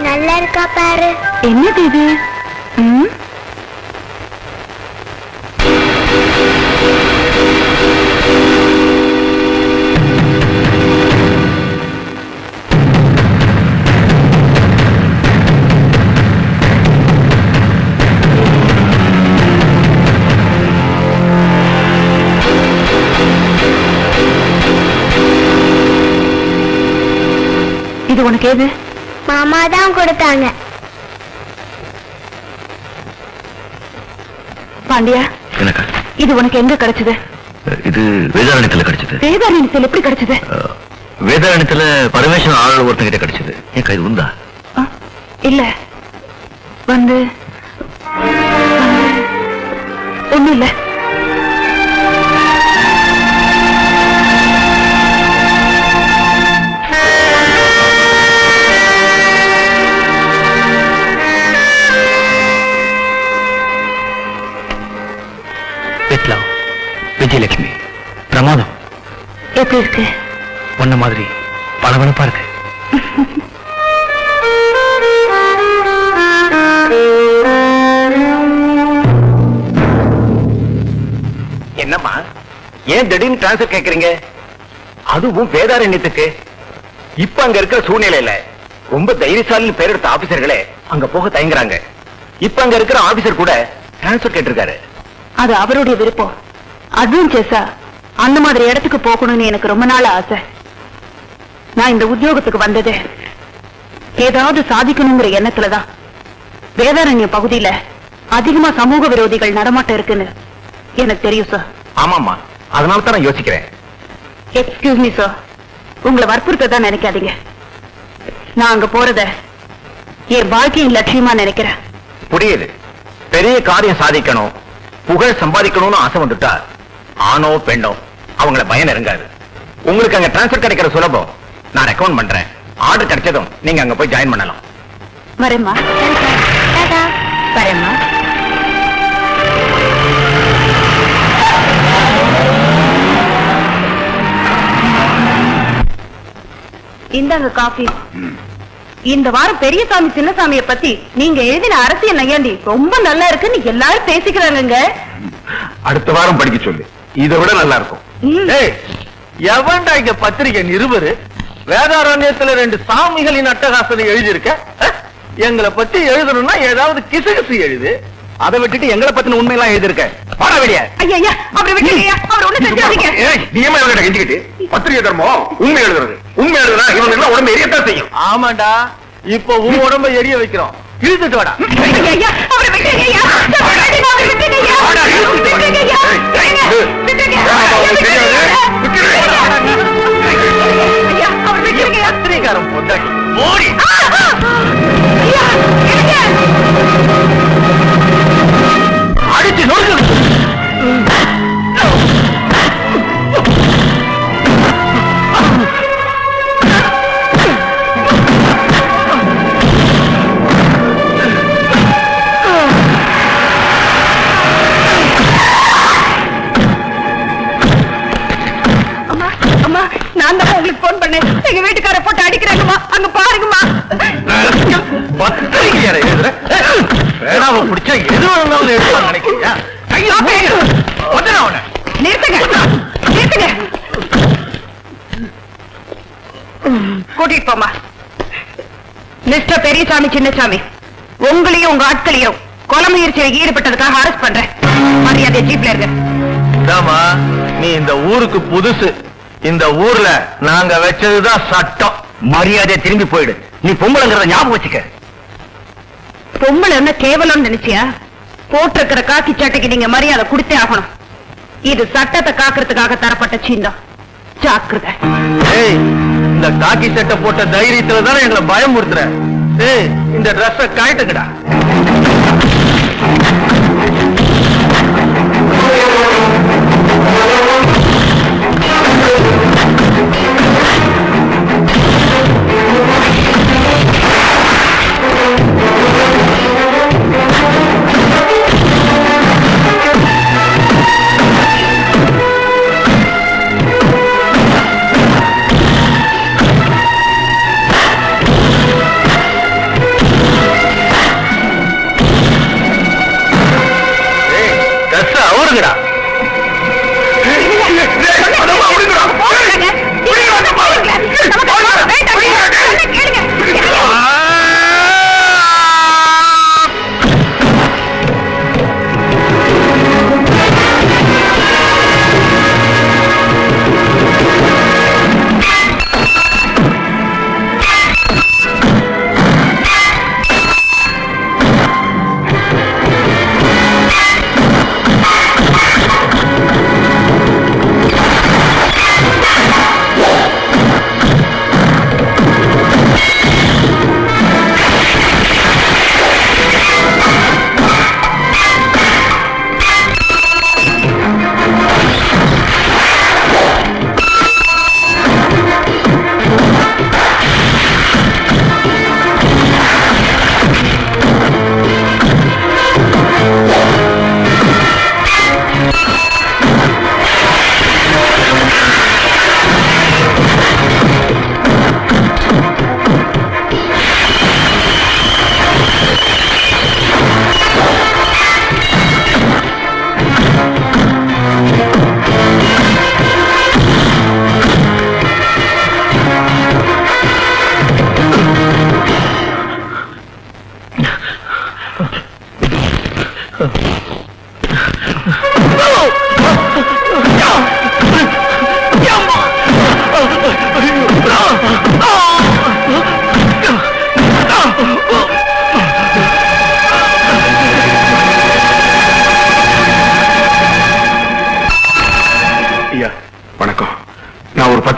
நல்லா இருக்கா பாரு. என்னது இது? இது உனக்கு ஏது? மாமா தான் கொடுத்தாங்க. பாண்டியா, இது உனக்கு எங்க கிடைச்சது? இது வேதாரண்யத்துல கிடைச்சது. வேதாரண்யத்தில் எப்படி கிடைச்சது? வேதாரண்யத்துல பரமேஸ்வரன் ஆள் ஒருத்தங்கிட்ட கிடைச்சது. என் கைது உண்டா? இல்ல, வந்து ஒண்ணும் இல்ல. விஜயலட்சுமி பிரமாதம். எப்படி இருக்கு? ஒன்ன மாதிரி பளபளப்பா இருக்கு. என்னம்மா, ஏன் திடீர்னு டிரான்ஸ்பர் கேக்குறீங்க? அதுவும் வேதாரண்யத்துக்கு. இப்ப அங்க இருக்கிற சூழ்நிலையில ரொம்ப தைரியசாலின்னு பேர் எடுத்த ஆபீசர்களே அங்க போக தயங்குறாங்க. இப்ப அங்க இருக்கிற ஆபீசர் கூட டிரான்ஸ்பர் கேட்டிருக்காரு. அது அவருடைய விருப்பம். அதுவும் சேசா அந்த மாதிரி இடத்துக்கு போகணும்னு எனக்கு ரொம்ப நாள் ஆசை. நான் இந்த உத்தியோகத்துக்கு வந்தது ஏதாவது சாதிக்கணுங்கிற எண்ணத்துலதான். வேதாரண்ய பகுதியில அதிகமா சமூக விரோதிகள் நடமாட்டம் இருக்குன்னு எனக்கு தெரியும் சார். ஆமாமா, அதனால தான் நான் யோசிக்கிறேன். எக்ஸ்கியூஸ் மீ சார், உங்களை வற்புறுத்ததான் நினைக்காதீங்க. நான் அங்க போறத என் வாழ்க்கையின் லட்சியமா நினைக்கிறேன். புரியுது. பெரிய காரியம் சாதிக்கணும், புகழ் சம்பாதிக்கணும்னு ஆசை வந்துட்டா ஆணோ பெண்ணோ அவங்கள பயம் நெருங்காது. உங்களுக்கு அங்க டிரான்ஸ்பர் கிடைக்கிற சுலபம். நான் ரெக்கமெண்ட் பண்றேன். ஆர்டர் கிடைச்சதும் நீங்க அங்க போய் ஜாயின் பண்ணலாம். வரேம்மா. வரேம்மா. இந்தாங்க காஃபி. இந்த வாரம் பெரியசாமி சின்னசாமியை பத்தி நீங்க எழுதின அரசியல் நையாண்டி ரொம்ப நல்லா இருக்குன்னு எல்லாரும் பேசிக்கிறாங்க. அடுத்த வாரம் படிக்க சொல்லு, இதை விட நல்லா இருக்கும். எவன்டா இங்க பத்திரிகை நிருபரு? வேதாரண்யத்துல 2 சாமிகளின் அட்டகாசனை எழுதியிருக்க. எங்களை பத்தி எழுதணும்னா ஏதாவது கிசுகிசு எழுது. அதை விட்டுட்டு எங்களை பத்தின உண்மையெல்லாம் எழுதிருக்க. பாட வெளிய. ஐயா, அவரை விட்டுங்க. அவர் ஒண்ணு செஞ்சாதீங்க. நீ ஏமா இவங்க கெஞ்சிக்கிட்டு? பத்திரிகை தர்மம் உண்மை எழுதுறது. உண்மை எழுதுனா இவங்க எல்லாம் உடம்பு எரியத்தான் செய்யும். ஆமாண்டா, இப்போ உன் உடம்ப எரிய வைக்கிறோம். இழுத்துட்டு வாடா. ஐயா, அவரை விட்டுங்க. ஐயா, அவரை விட்டுங்க. பத்திரிகாரம் பொண்டாட்டி ஓடி அடிச்சு நோக்கு. நான் தான் உங்களுக்கு போன் பண்ணேன். எங்க வீட்டுக்கார போட்டு அடிக்கிறாங்கம்மா, அங்க பாருங்கம்மா. பத்திரிகையார எழுதுற வேணாம பிடிச்சா எது வேணாலும் எழுதலாம் நினைக்கிறியா? நிறுத்துங்க. கூட்டிட்டு போமா. மிஸ்டர் பெரியசாமி சின்னசாமி, உங்களையும் உங்க ஆட்களையும் கொலை முயற்சியில் ஈடுபட்டதுக்காக அரெஸ்ட் பண்றேன். மரியாதை ஜீப்ல இருங்க. நீ இந்த ஊருக்கு புதுசு. இந்த ஊர்ல நாங்க வச்சதுதான் சட்டம். மரியாதை திரும்பி போயிடு. நீ பொம்பளைங்கிறத ஞாபகம் வச்சுக்க. பொம்பளை என்ன கேவலம் நினைச்சியா? போட்டிருக்கிற காக்கி சட்டைக்கு நீங்க மரியாதை கொடுத்தே ஆகணும். இது சட்டத்தை காக்கிறதுக்காக தரப்பட்ட சின்னம். ஜாக்கிரதை. இந்த காக்கி சட்டை போட்ட தைரியத்துல தானே எங்களை பயமுறுத்துற. இந்த டிரெஸ் காய்ட்டுங்கடா.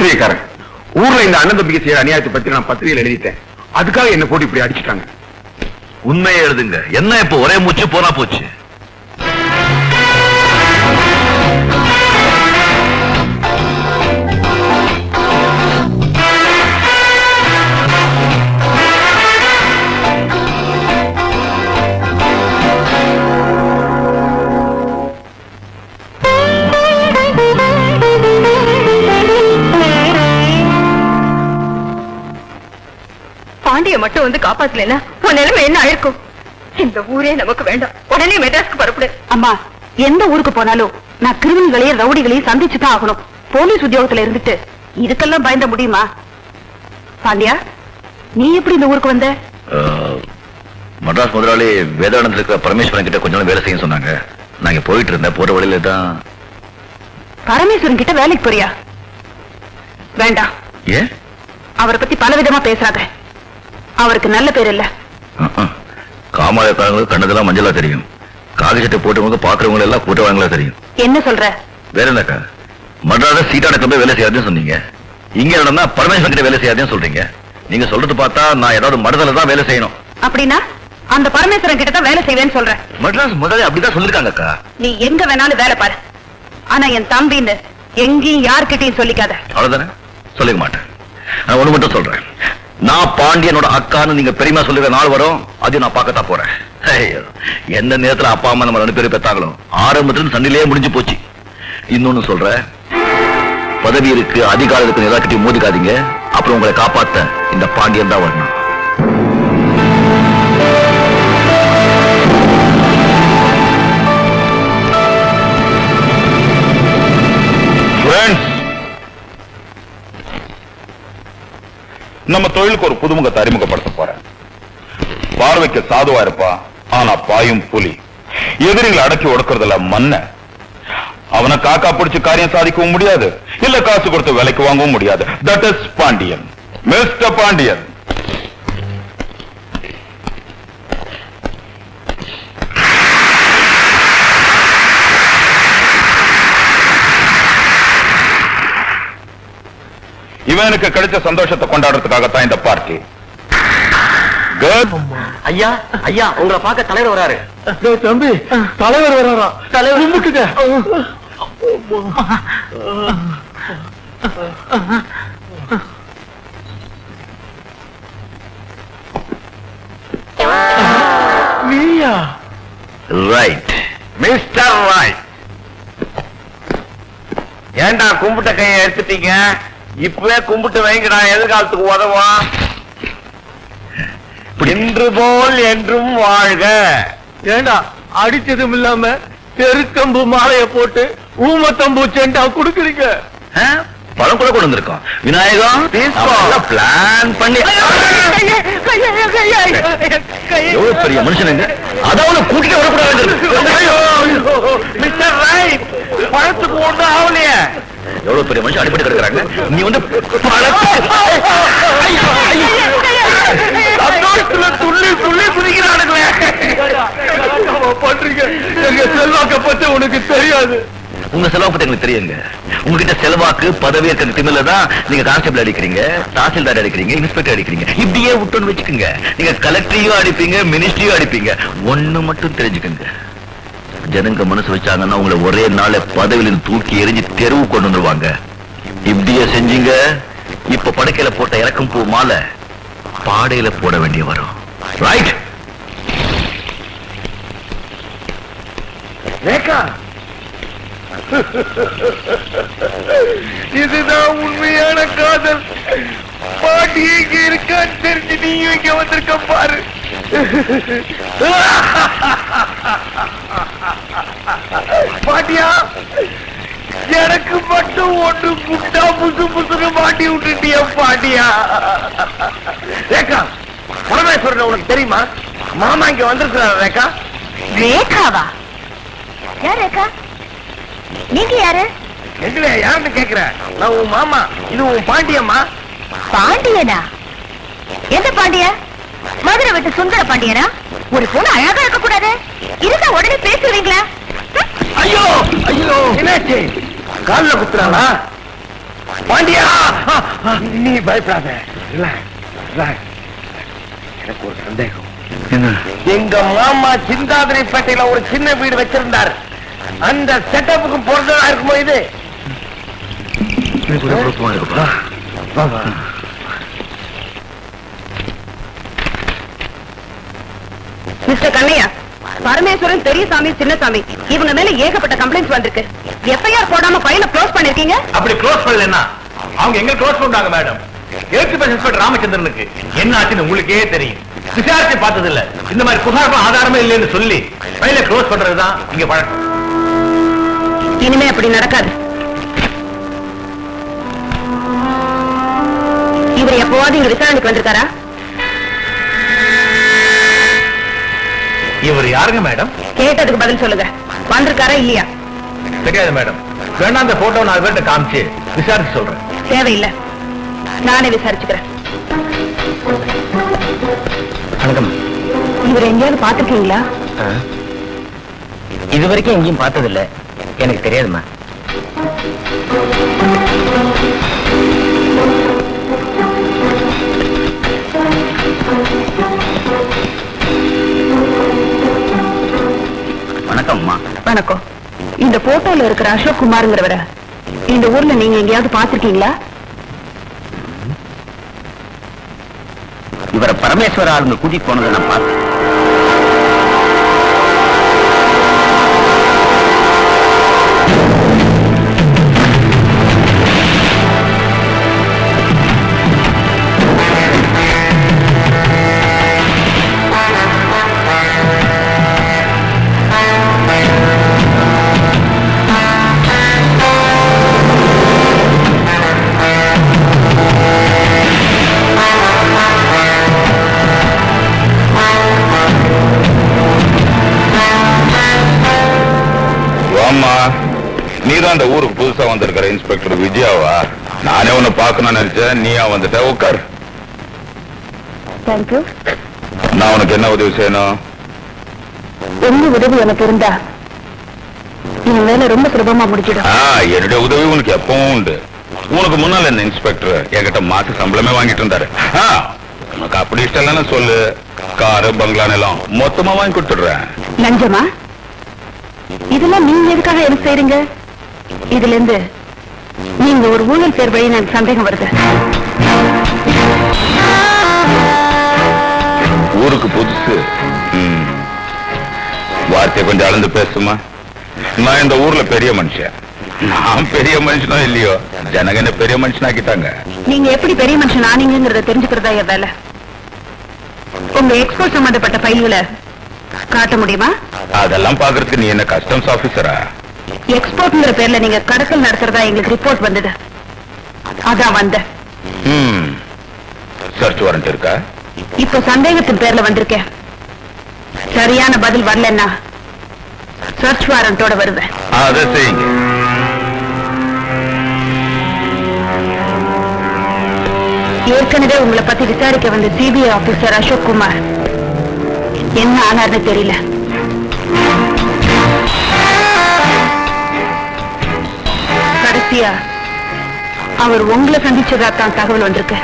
பத்திரிகைக்காரன். ஊர்ல இந்த அண்ணன் தம்பிக்கு செய்யற அநியாயத்தை பத்தி நான் பத்திரிகையில் எழுதிட்டேன். அதுக்காக என்ன போட்டு இப்படி அடிச்சுட்டாங்க. உண்மையை எழுதுங்க. என்ன இப்ப ஒரே மூச்சு போனா போச்சு. பாண்டிய மட்டும் வந்து காப்பாத்தல உன் நிலைமை என்ன ஆயிருக்கும்? இந்த ஊரே நமக்கு வேண்டாம். உடனே மெட்ராஸ்க்கு பரப்புடு. அம்மா, எந்த ஊருக்கு போனாலும் நான் கிரிமினல்களையும் ரவுடிகளையும் சந்திச்சுதான் ஆகணும். போலீஸ் உத்தியோகத்துல இருந்துட்டு இதுக்கெல்லாம் பயந்த முடியுமா? பாண்டியா, நீ எப்படி இந்த ஊருக்கு வந்த? மட்ராஸ் முதலாளி வேதானந்தருக்கு பரமேஸ்வரன் கிட்ட கொஞ்ச நாள் வேலை செய்ய சொன்னாங்க. நாங்க போயிட்டு இருந்தேன். போற வழியில தான். பரமேஸ்வரன் கிட்ட வேலைக்கு போறியா? வேண்டாம். ஏன்? அவரை பத்தி பலவிதமா பேசாத. அவருக்கு நல்ல பேர் இல்ல. காமாயக்காரங்களுக்கு கண்ணதெல்லாம் மஞ்சளா தெரியும். காகி சட்டை போட்டவங்க பாக்குறவங்க எல்லாம் கூட்டவாங்களா தெரியும். என்ன சொல்ற? வேற என்னக்கா, மட்ராஸ் சீட்டான போய் வேலை செய்யாதுன்னு சொன்னீங்க. இங்க நடந்தா பரமேஸ்வரன் கிட்ட வேலை செய்யாதுன்னு சொல்றீங்க. நீங்க சொல்றது பார்த்தா நான் ஏதாவது மடத்துல தான் வேலை செய்யணும். அப்படின்னா அந்த பரமேஸ்வரன் கிட்ட தான் வேலை செய்வேன்னு சொல்ற? மட்ராஸ் முதல்ல அப்படிதான் சொல்லிருக்காங்க அக்கா. நீ எங்க வேணாலும் வேலை பாரு. ஆனா என் தம்பின்னு எங்கேயும் யார்கிட்டயும் சொல்லிக்காத. அவ்வளவுதானே? சொல்லிக்க மாட்டேன். நான் ஒண்ணு மட்டும் சொல்றேன். நான் பாண்டியனோட அக்கான்னு நீங்க பெரியமா சொல்லுற நாள் வரும். அது நான் பார்க்கத்தான் போறேன். ஐயோ, எந்த நேரத்துல அப்பா அம்மா நம்ம 2 பேரும் பெத்தாங்களோ ஆரம்பத்துல சண்டையிலேயே முடிஞ்சு போச்சு. இன்னொன்னு சொல்றேன், பதவி இருக்கு அதிகாரம் இருக்கு எல்லார்கிட்டையும் மோதிக்காதீங்க. அப்புறம் உங்களை காப்பாத்த இந்த பாண்டியன் தான் வரணும். நம்ம தொழிலுக்கு ஒரு புதுமுகத்தை அறிமுகப்படுத்த போறேன். பார்வைக்கு சாதுவா இருப்பா, ஆனா பாயும் புலி. எதிரிகளை அடக்கி ஒடுக்கறதுல மன்ன. அவனை காக்கா பிடிச்சு காரியம் சாதிக்கவும் முடியாது, இல்ல காசு கொடுத்து விலைக்கு வாங்கவும் முடியாது. That is Pandian. Mister Pandian. இவனுக்கு கிடைச்ச சந்தோஷத்தை கொண்டாடுறதுக்காகத்தான் இந்த பார்ட்டி. ஐயா, ஐயா, உங்களை பார்க்க தலைவர் வராரு. தம்பி, தலைவர் வராரா? தலைவர் கும்பிட்டுங்க. நீயா? Right mister right. ஏண்டா கும்பிட்ட கையை எடுத்துட்டீங்க? இப்பவே கும்பிட்டு வைங்கடா, எதிர்காலத்துக்கு உதவும். இன்று போல் என்றும் வாழ்க. ஏண்டா அடிச்சதும் இல்லாம தெருக்கம்பு மாலைய போட்டு ஊமத்தம்பூ செண்டா குடுக்குறீங்க? பழம் கூட கொண்டு வந்திருக்கோம். விநாயகம் பிளான் பண்ணி எவ்வளவு பெரிய மனுஷனுங்க. அதாவது கூட்டிட்டு வரக்கூடாது. மிஸ்டர் ரைட், பழத்துக்கு ஒண்ணு ஆகலையே. எவ்வளவு பெரிய மனுஷன் அடிப்பட்டு கிடக்குறாங்க. நீ வந்து துள்ளி துள்ளி குதிக்கிறானுங்களே. பண்றீங்க. எங்க செல்வாக்க பத்தி உனக்கு தெரியாது. உங்க செலவு பத்தி எங்களுக்கு தெரியுங்க. உங்ககிட்ட செல்வாக்கு பதவி இருக்கிற திமில தான் நீங்க கான்ஸ்டபிள் அடிக்கிறீங்க, தாசில்தார் அடிக்கிறீங்க, இன்ஸ்பெக்டர் அடிக்கிறீங்க. இப்படியே விட்டோன்னு வச்சுக்கோங்க, நீங்க கலெக்டரையும் அடிப்பீங்க, மினிஸ்ட்ரியும் அடிப்பீங்க. ஒண்ணு மட்டும் தெரிஞ்சுக்கோங்க, ஜனங்க மனசு வச்சாங்கன்னா உங்களை ஒரே நாள பதவியில தூக்கி எரிஞ்சு தெருவு கொண்டு வந்துருவாங்க. இப்படியே செஞ்சீங்க, இப்ப படுக்கையில போட்ட இறக்கும் பூ மாலை பாடையில போட வேண்டிய வரும். ரைட்? இதுதான் உண்மையான காதல். பாட்டி இங்க இருக்கான்னு தெரிஞ்சு நீயும் இங்க வந்திருக்க பாரு. பாட்டியா, எனக்கு மட்டும் ஒன்று குட்டா புசு புசுன்னு மாட்டி விட்டுட்டிய பாட்டியா. ரேகா, பரமேஸ்வரன் உனக்கு தெரியுமா? மாமா இங்க வந்திருக்கிறார். ரேகா. ரேகாவா? யார் ரேகா? நீங்க யாரு? எங்களை யாருன்னு கேக்குற? நான் உன் மாமா. இது உன் பாண்டியம்மா. பாண்டியனா? எந்த பாண்டிய? மதுரை விட்டு சுந்தர பாண்டியனா? ஒரு பொண்ணு அழகா இருக்க கூடாது? இருந்தா உடனே பேசுவீங்களா? ஐயோ ஐயோ, என்னாச்சு? கால்ல குத்துறாளா? பாண்டியா நீ பயப்படாத. எனக்கு ஒரு சந்தேகம். எங்க மாமா சிந்தாதிரிப்பேட்டையில ஒரு சின்ன வீடு வச்சிருந்தார். அந்த செட்டப்புக்கு பொருத்தமா இருக்குமோ இது? மிஸ்டர் கண்ணையா, பரமேஸ்வரன், பெரியசாமி, சின்னசாமி இவங்க மேல ஏகப்பட்ட கம்ப்ளைண்ட்ஸ் வந்திருக்கு. எஃப்ஐஆர் போடாம ஃபைல க்ளோஸ் பண்ணிருக்கீங்க. அப்படி க்ளோஸ் பண்ணலன்னா அவங்க எங்க க்ளோஸ் பண்றாங்க மேடம்? எலக்ட்ரிக் இன்ஸ்பெக்டர் ராமச்சந்திரனுக்கு என்ன ஆச்சுன்னு உங்களுக்கே தெரியும். விசாரிச்சு பார்த்தது இல்ல. இந்த மாதிரி புகார் ஆதாரமே இல்லைன்னு சொல்லி ஃபைல க்ளோஸ் பண்றதுதான் இங்க பழக்கம். இனிமே அப்படி நடக்காது. இவர் எப்பவாவது இங்க விசாரணைக்கு வந்திருக்காரா? இவர் யாருங்க மேடம்? கேட்டதுக்கு பதில் சொல்லுங்க. வந்திருக்காரா இல்லையா? தெரியாது மேடம். வேணா அந்த போட்டோ 4 பேர்ட்ட காமிச்சு விசாரிச்சு சொல்றேன். தேவையில்லை, நானே விசாரிச்சுக்கிறேன். வணக்கம். இவர் எங்கேயாவது பாத்துருக்கீங்களா? இது வரைக்கும் எங்கேயும் பார்த்ததில்ல. எனக்கு தெரியாதுமா. வணக்கம்மா. வணக்கம். இந்த போட்டோல இருக்கிற அசோக் குமார்ங்கிறவர இந்த ஊர்ல நீங்க எங்கேயாவது பாத்திருக்கீங்களா? இவரை பரமேஸ்வர ஆளுங்க கூட்டிட்டு போனதை நான் பார்த்தேன். நீதான் அந்த ஊருக்கு புதுசா வந்திருக்கிற இன்ஸ்பெக்டர் விஜயாவா? நானே உன்னை பார்க்கணும்னு நினைச்சேன். நீயா வந்துட்ட. உட்கார். தேங்க்யூ. நான் உனக்கு என்ன உதவி செய்யணும்? உங்க உதவி எனக்கு இருந்தா என் வேலை ரொம்ப சுலபமா முடிச்சிடும். என்னுடைய உதவி உனக்கு எப்பவும் உண்டு. உனக்கு முன்னால இந்த இன்ஸ்பெக்டர் என்கிட்ட மாச சம்பளமே வாங்கிட்டு இருந்தாரு. உனக்கு அப்படி இஷ்டம் இல்லைன்னு சொல்லு. காரு பங்களான் எல்லாம் மொத்தமா வாங்கி கொடுத்துடுறேன். லஞ்சமா? இதெல்லாம் நீங்க எதுக்காக எனக்கு செய்றீங்க? இதுல இருந்து நீங்க ஒரு ஊழல் பேர் வழி எனக்கு சந்தேகம் வருது. ஊருக்கு புதுசு. வார்த்தை கொஞ்சம் அளந்து பேசுமா? நான் இந்த ஊர்ல பெரிய மனுஷன். நான் பெரிய மனுஷனோ இல்லையோ, ஜனங்க என்ன பெரிய மனுஷனாக்கிட்டாங்க. நீங்க எப்படி பெரிய மனுஷன் ஆனீங்கிறத தெரிஞ்சுக்கிறதா என் வேலை. உங்க எக்ஸ்போர்ட் சம்பந்தப்பட்ட ஃபைல்களை காட்ட முடியுமா? அதெல்லாம் பாக்குறதுக்கு நீ என்ன கஸ்டம்ஸ் ஆபீசரா? எக்ஸ்போர்ட்ங்கிற பேர்ல நீங்க கடத்தல் நடத்துறதா எங்களுக்கு ரிப்போர்ட் வந்தது. அதான் வந்த. சர்ச் வாரண்ட் இருக்கா? இப்ப சந்தேகத்தின் பேர்ல வந்திருக்கேன். சரியான பதில் வரலன்னா சர்ச் வாரண்டோட வருவேன். அதை செய்யுங்க. ஏற்கனவே உங்களை பத்தி விசாரிக்க வந்த சிபிஐ ஆபீசர் அசோக் குமார் என்ன ஆனார்னு தெரியல. கடைசியா அவர் உங்களை சந்திச்சதா தான் தகவல் வந்திருக்கு.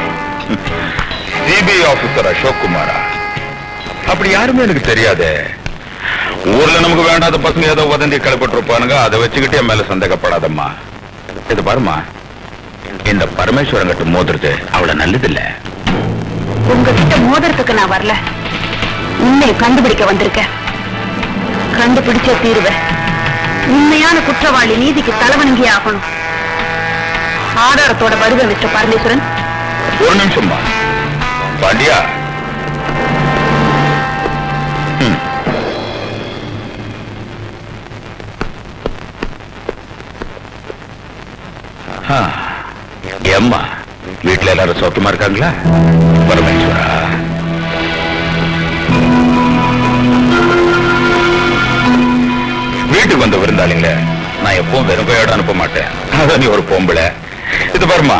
சிபிஐ ஆபீசர் அசோக் குமாரா? அப்படி யாருமே எனக்கு தெரியாதே. ஊர்ல நமக்கு வேண்டாத பசங்க ஏதோ வதந்தி கிளப்பிட்டிருப்பானுங்க. அதை வச்சுக்கிட்டு என் மேல சந்தேகப்படாதம்மா. இது பாருமா, இந்த பரமேஸ்வரங்கிட்ட மோதுறது அவ்வளவு நல்லது இல்ல. உங்ககிட்ட மோதிரத்துக்கு நான் வரல, உண்மையை கண்டுபிடிக்க வந்திருக்கேன். கண்டுபிடிச்ச தீர்வேன். உண்மையான குற்றவாளி நீதிக்கு தலைவணங்கி ஆகணும். ஆதாரத்தோட வருவேன் மிஸ்டர் பரமேஸ்வரன். ஒரு நிமிஷம்மா. பாண்டியா, ஏம்மா, வீட்டுல எல்லாரும் சௌக்கியமா இருக்காங்களா? பரமேஸ்வரா, வீட்டுக்கு வந்த விருந்தாளிங்க நான் எப்பவும் வெறும் கையோட அனுப்ப மாட்டேன். அதான் நீ ஒரு பொம்பளை. இது பாருமா,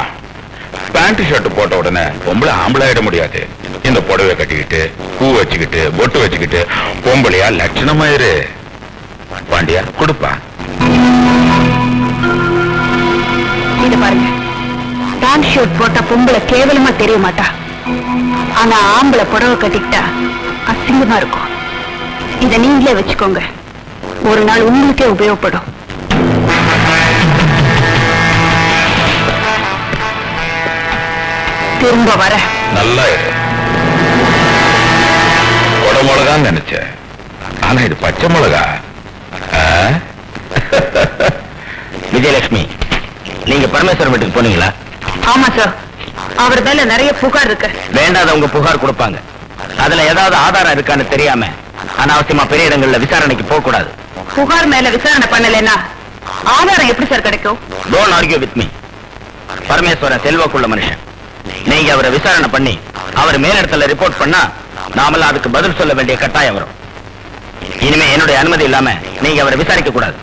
பேண்ட் ஷர்ட் போட்ட உடனே பொம்பளை ஆம்பளை ஆயிட முடியாது. இந்த புடவை கட்டிக்கிட்டு பூ வச்சுக்கிட்டு பொட்டு வச்சுக்கிட்டு பொம்பளையா லட்சணமாயிரு. பாண்டியா, கொடுப்பா. இது பாருங்க, பேண்ட் ஷர்ட் போட்ட பொம்பளை கேவலமா தெரிய மாட்டா. ஆனா ஆம்பளை புடவை கட்டிக்கிட்டா அசிங்கமா இருக்கும். இத நீங்களே வச்சுக்கோங்க, ஒரு நாள் உங்களுக்கே உபயோகப்படும். திரும்ப வர நல்லா இரு. கொடை மிளகான்னு நினைச்சேன், ஆனா இது பச்சை மிளகா. விஜயலட்சுமி, நீங்க பரமேஸ்வரன் வீட்டுக்கு போனீங்களா? ஆமா சார், அவர் மேல நிறைய புகார் இருக்கு. வேண்டாதவங்க புகார் கொடுப்பாங்க. அதுல ஏதாவது ஆதாரம் இருக்கான்னு தெரியாம அனாவசியமா பெரிய இடங்கள்ல விசாரணைக்கு போக கூடாது. புகார் மேல விசாரணை பண்ணலன்னா ஆதாரம் எப்படி சார் கிடைக்கும்? Don't argue with me. Parameswaran செல்வாக்குள்ள மனுஷன். நீங்க அவரை விசாரணை பண்ணி அவர் மேலிடத்துல ரிப்போர்ட் பண்ணா நாமெல்லாம் அதுக்கு பதில் சொல்ல வேண்டிய கட்டாயம் வரும். இனிமே என்னுடைய அனுமதி இல்லாம நீங்க அவரை விசாரிக்க கூடாது.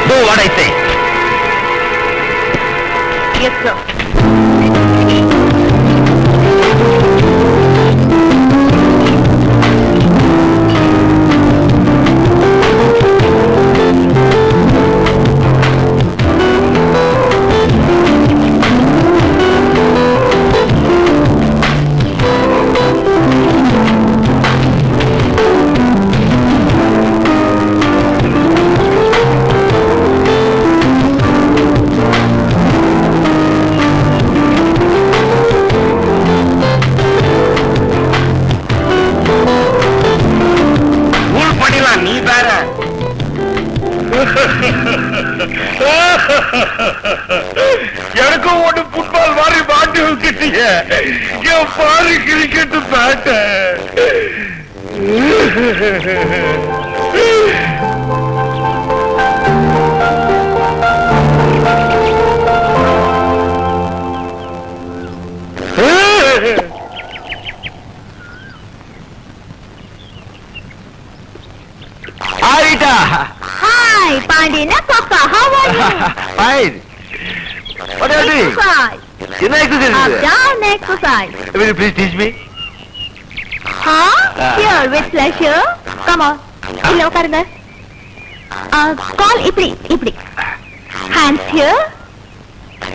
Do what I say. Yes, sir. எனக்கும் ஒன்று ஃபுட்பால் மாதிரி மாட்டி வச்சுட்டீங்க. என் பாரு cricket Petta. Hi, Pandina Papa, how are you? Fine. What are you doing? Exercise. என்ன Up, exercise? down, exercise. Will you please teach me? Huh? Here, with pleasure. Come on. இல்ல உட்காருங்க. Call இப்படி இப்படி. Hands here.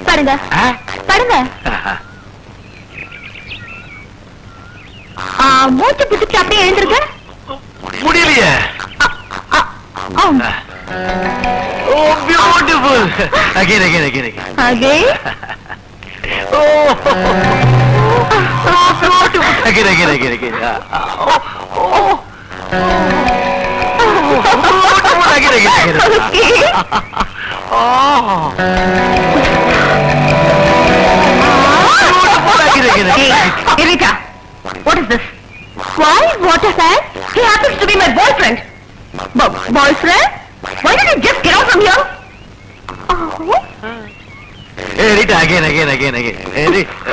படுங்க. படுங்க. மூச்சு பிடிச்சு அப்படியே எழுந்திருங்க. முடியலையே. Oh, Oh, beautiful. Again. again. Oh, beautiful. Again. Oh. Beautiful. Again. Okay. Oh. Beautiful. Again. Hey, Rita, what is this? Why? What is that? He happens to be my boyfriend. Boyfriend? Why did you just get out from here? Oh. Hey, Rita, again. Hey, Rita.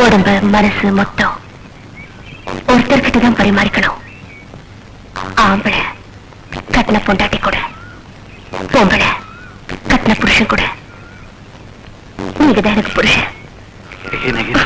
உடம்பு மனசு மொத்தம் ஒருத்தர்கிட்ட தான் பரிமாறிக்கணும். ஆம்பளை கட்டின பொண்டாட்டி கூட, பொம்பளை கட்டின புருஷன் கூட. நீங்க தான் எனக்கு புருஷன். Again.